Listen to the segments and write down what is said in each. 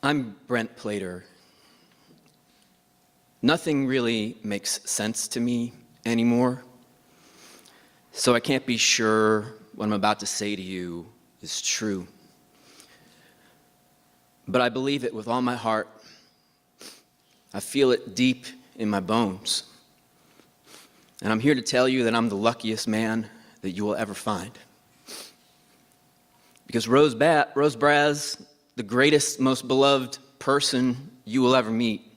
I'm Brent Plater. Nothing really makes sense to me anymore, so I can't be sure what I'm about to say to you is true. But I believe it with all my heart. I feel it deep in my bones. And I'm here to tell you that I'm the luckiest man that you will ever find. Because Rose Braz, the greatest, most beloved person you will ever meet,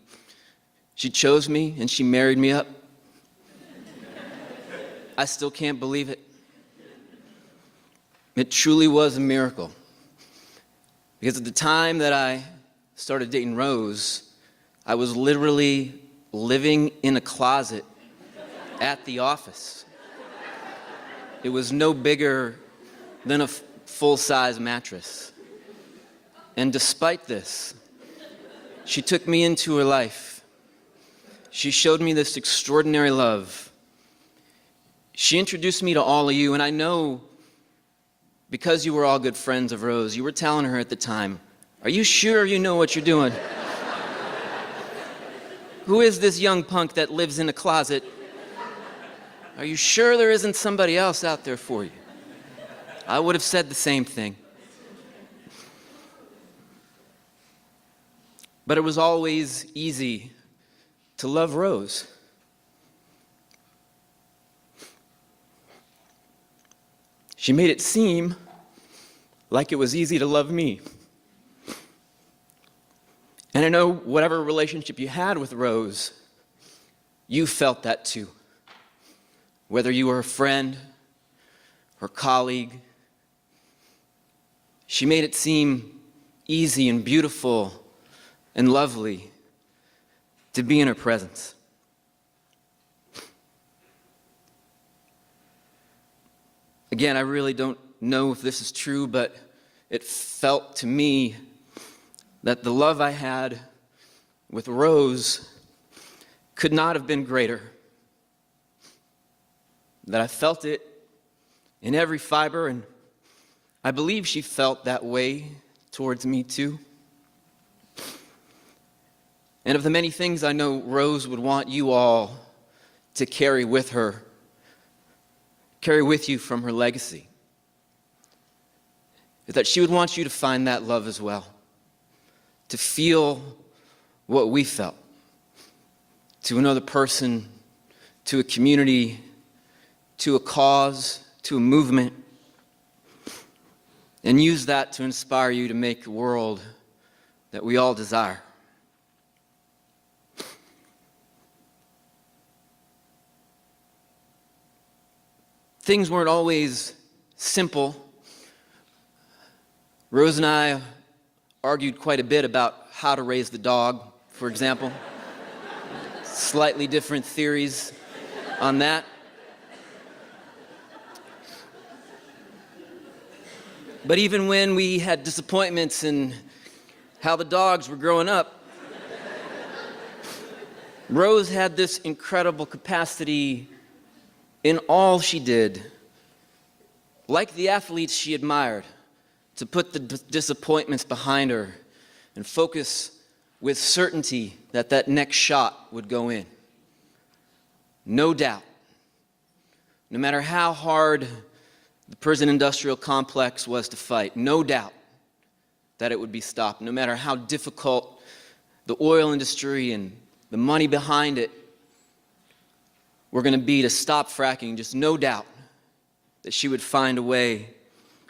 she chose me and she married me up. I still can't believe it. It truly was a miracle. Because at the time that I started dating Rose, I was literally living in a closet at the office. It was no bigger than a full-size mattress. And despite this, she took me into her life. She showed me this extraordinary love. She introduced me to all of you, and I know because you were all good friends of Rose, you were telling her at the time, "Are you sure you know what you're doing? Who is this young punk that lives in a closet? Are you sure there isn't somebody else out there for you?" I would have said the same thing. But it was always easy to love Rose. She made it seem like it was easy to love me. And I know whatever relationship you had with Rose, you felt that too. Whether you were a friend or colleague, she made it seem easy and beautiful and lovely to be in her presence. Again, I really don't know if this is true, but it felt to me that the love I had with Rose could not have been greater. That I felt it in every fiber, and I believe she felt that way towards me too. And of the many things I know Rose would want you all to carry with her, carry with you from her legacy, is that she would want you to find that love as well, to feel what we felt, to another person, to a community, to a cause, to a movement, and use that to inspire you to make a world that we all desire. Things weren't always simple. Rose and I argued quite a bit about how to raise the dog, for example. Slightly different theories on that. But even when we had disappointments in how the dogs were growing up, Rose had this incredible capacity in all she did, like the athletes she admired, to put the disappointments behind her and focus with certainty that that next shot would go in. No doubt. No matter how hard the prison industrial complex was to fight, no doubt that it would be stopped. No matter how difficult the oil industry and the money behind it were going to be to stop fracking, just no doubt that she would find a way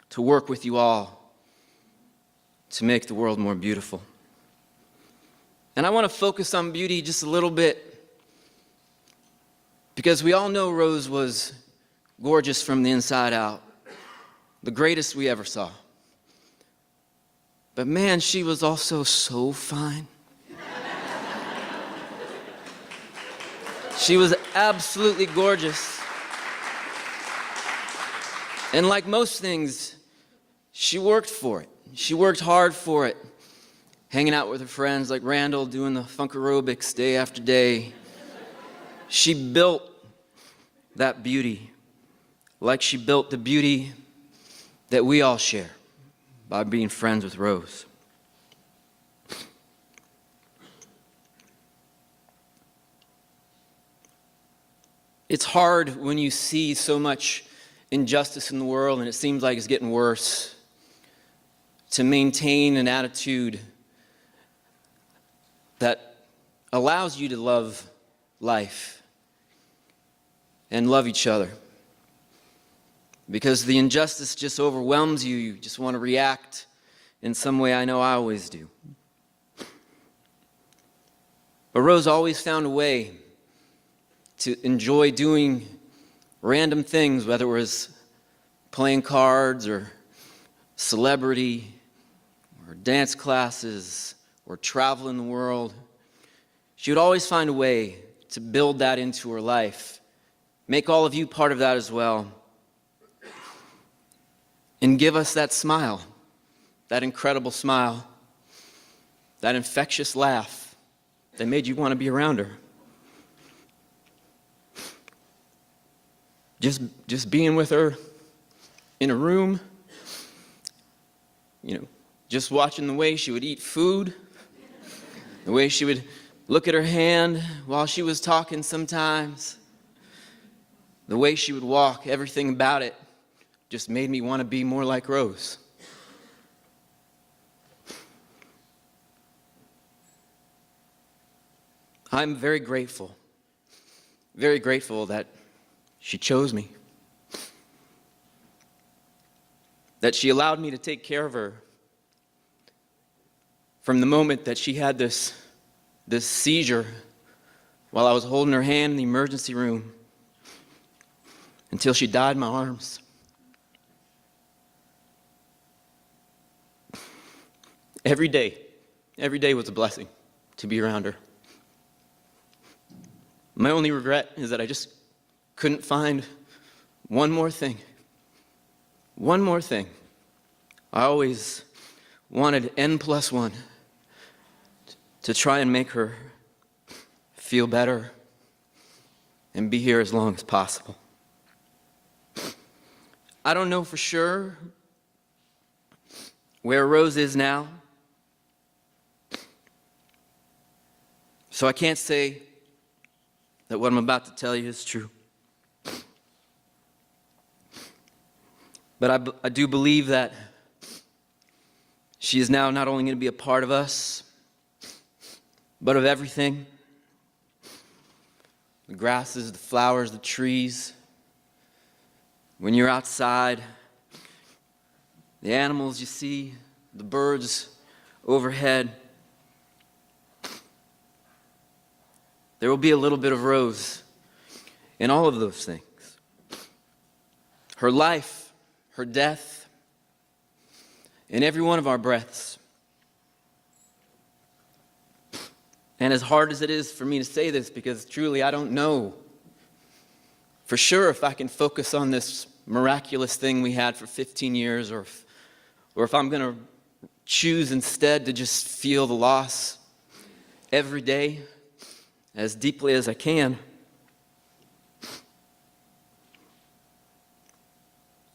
to work with you all to make the world more beautiful. And I want to focus on beauty just a little bit, because we all know Rose was gorgeous from the inside out, the greatest we ever saw. But man, she was also so fine. She was absolutely gorgeous. And like most things, she worked for it. She worked hard for it, hanging out with her friends like Randall, doing the funk aerobics day after day. She built that beauty like she built the beauty that we all share by being friends with Rose. It's hard when you see so much injustice in the world and it seems like it's getting worse to maintain an attitude that allows you to love life and love each other. Because the injustice just overwhelms you. You just want to react in some way. I know I always do. But Rose always found a way to enjoy doing random things, whether it was playing cards or celebrity or dance classes or traveling the world. She would always find a way to build that into her life. Make all of you part of that as well. And give us that smile, that incredible smile, that infectious laugh that made you want to be around her. Just being with her in a room, just watching the way she would eat food, the way she would look at her hand while she was talking sometimes, the way she would walk, everything about it just made me want to be more like Rose. I'm very grateful that she chose me, that she allowed me to take care of her from the moment that she had this seizure while I was holding her hand in the emergency room until she died in my arms. Every day was a blessing to be around her. My only regret is that I just couldn't find one more thing. One more thing. I always wanted N+1 to try and make her feel better and be here as long as possible. I don't know for sure where Rose is now, so I can't say that what I'm about to tell you is true. But I do believe that she is now not only going to be a part of us, but of everything. The grasses, the flowers, the trees. When you're outside, the animals you see, the birds overhead. There will be a little bit of Rose in all of those things. Her life, her death, in every one of our breaths. And as hard as it is for me to say this, because truly I don't know for sure if I can focus on this miraculous thing we had for 15 years, or if I'm going to choose instead to just feel the loss every day as deeply as I can.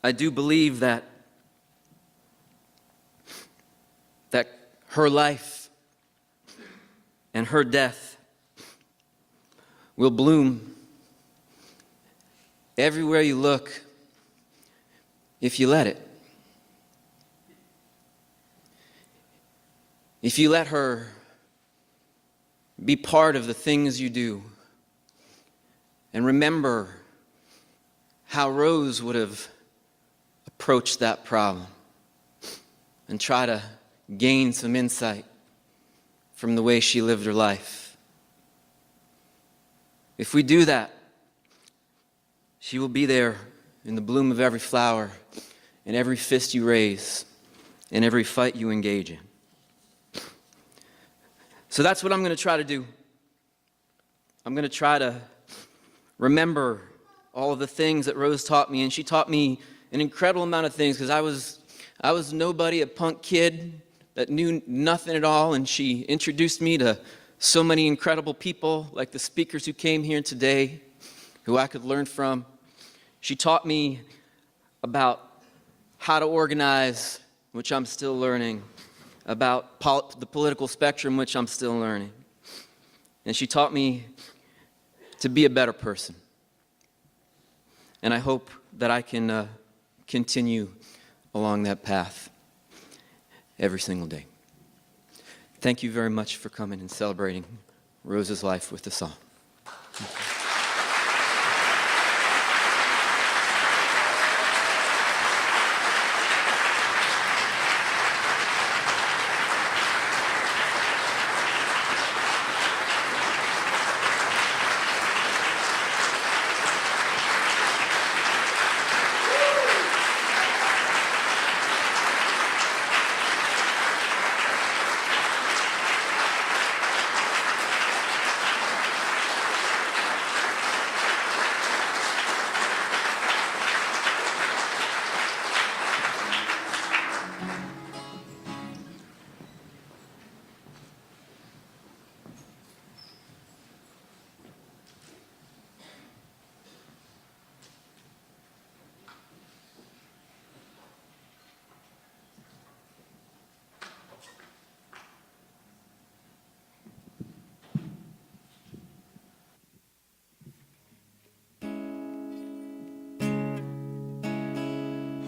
I do believe that her life and her death will bloom everywhere you look if you let it. If you let her be part of the things you do, and remember how Rose would have approached that problem and try to gain some insight from the way she lived her life. If we do that, she will be there in the bloom of every flower, in every fist you raise, in every fight you engage in. So that's what I'm going to try to do. I'm going to try to remember all of the things that Rose taught me, and she taught me an incredible amount of things, because I was nobody, a punk kid that knew nothing at all, and she introduced me to so many incredible people, like the speakers who came here today, who I could learn from. She taught me about how to organize, which I'm still learning, about the political spectrum, which I'm still learning. And she taught me to be a better person, and I hope that I can continue along that path every single day. Thank you very much for coming and celebrating Rose's life with the song.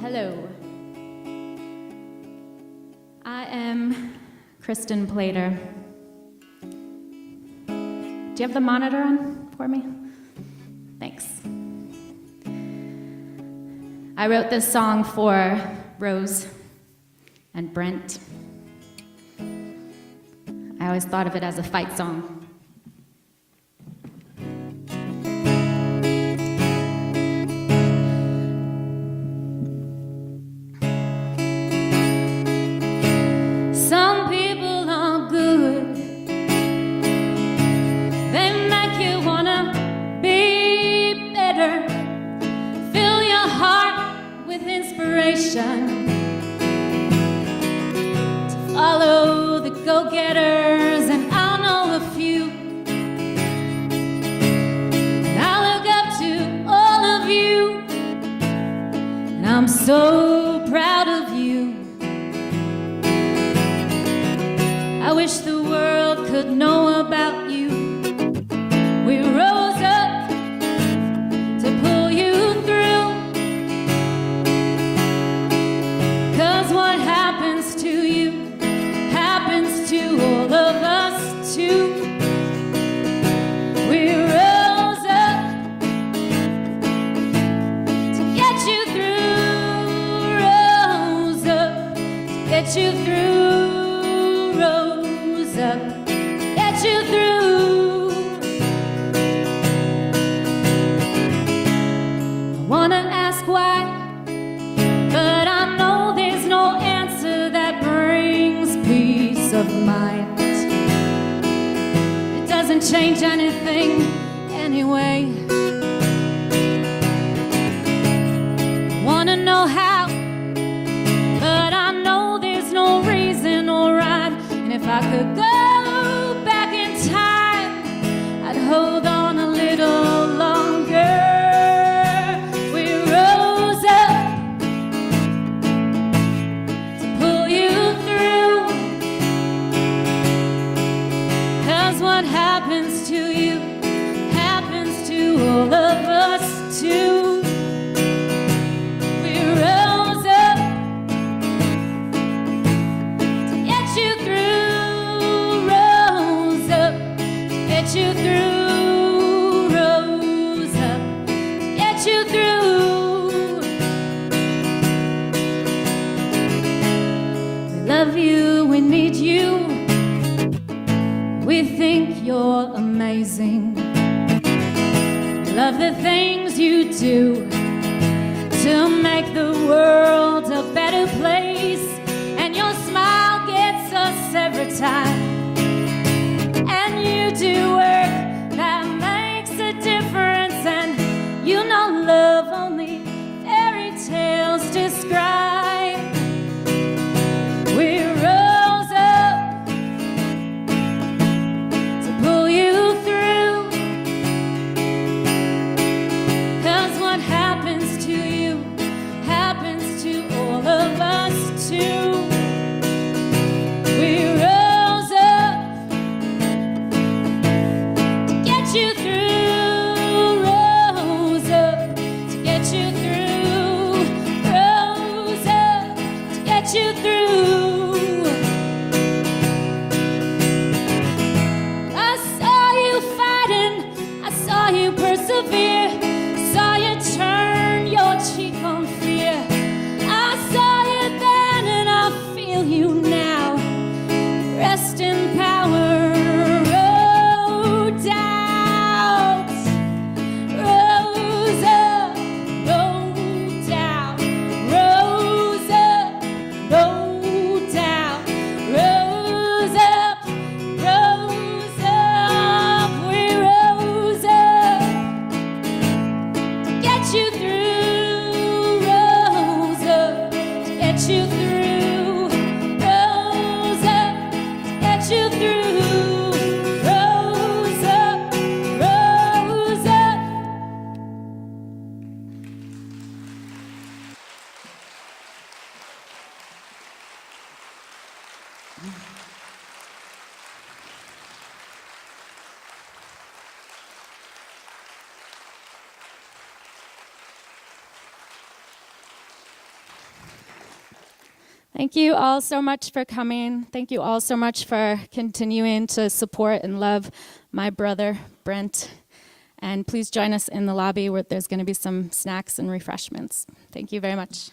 Hello. I am Kristin Plater. Do you have the monitor on for me? Thanks. I wrote this song for Rose and Brent. I always thought of it as a fight song. To follow the go-getters, and I'll know a few. And I look up to all of you, and I'm so proud of you. I wish the world could know about you. We rose up to pull you through. What happens to you happens to all of us too. We rose up to get you through, rose up to get you through, rose up to get you through. I wanna ask why, but I know there's no answer that brings peace of mind. It doesn't change anything anyway. I wanna know how, but I know there's no reason or rhyme. And if I could go back in time, I'd hold on a little longer. What happens to you happens to all of us too. We rose up to get you through, rose up to get you through, rose up to get you through. We love you, we need you. We think you're amazing. Love the things you do to make the world a better place. And your smile gets us every time. And you do work that makes a difference. And you know love only fairy tales describe. We rose up to pull you through. 'Cause what happens to you happens to all of us too. We rose up to get you through, rose up to get through, Rosa, to get you through, Rosa, to get you through, Rosa, Rosa. Thank you all so much for coming. Thank you all so much for continuing to support and love my brother, Brent. And please join us in the lobby where there's going to be some snacks and refreshments. Thank you very much.